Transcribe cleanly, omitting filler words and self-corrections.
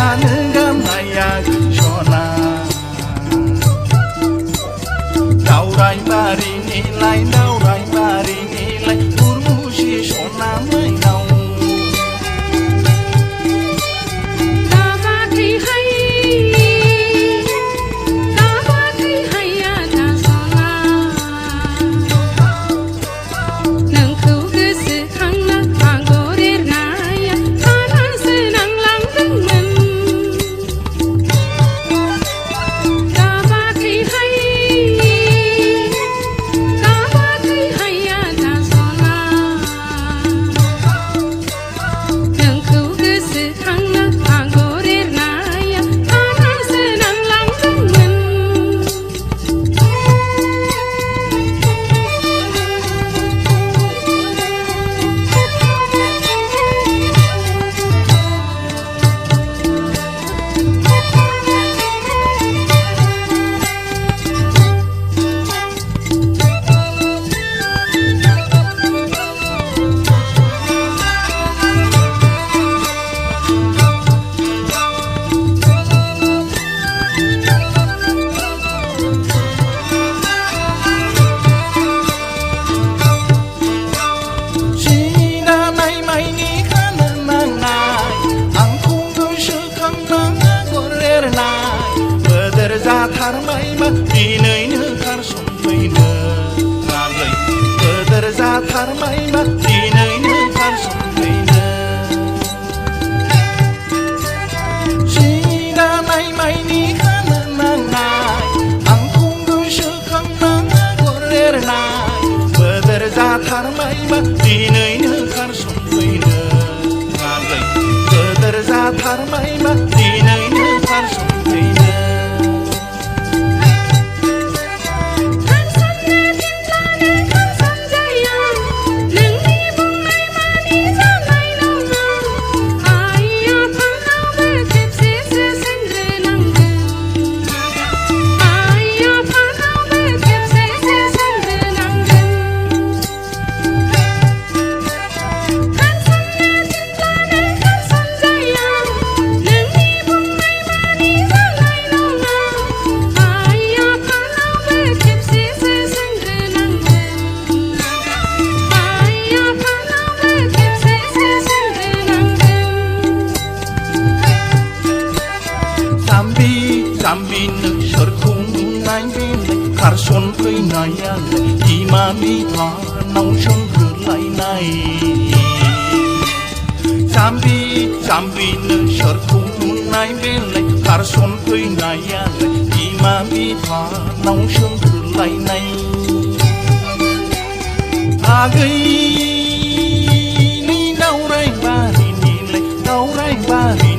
जानो गामनाया सना दावराय बारिनिलाय उर्मुसि सना माइनाव जाथारबायमा दिनैनो खारसनफैनो नांगै गोदोर जाथारबायमा दिनैनो खारसनफैनो सिदानाय माइनि खानो नांनाय आंखौ गोसोखांनाङा आगर एरनाय गोदोर जाथारबायमा दिनैनो खारसनफैनो नांगै गोदोर जाथारबायमा दिनैनो खारसनफैनो जाम्बि नोंसोरखौ नुनाय बेलाय खारसनफैनायालाय बिमा बिफानाव सोंग्रोलायनाय जाम्बि नोंसोरखौ नुनाय बेलाय खारसनफैनायालाय बिमा बिफानाव सोंग्रोलायनाय आगैनि दावराय बारिनिलाय दावराय बारि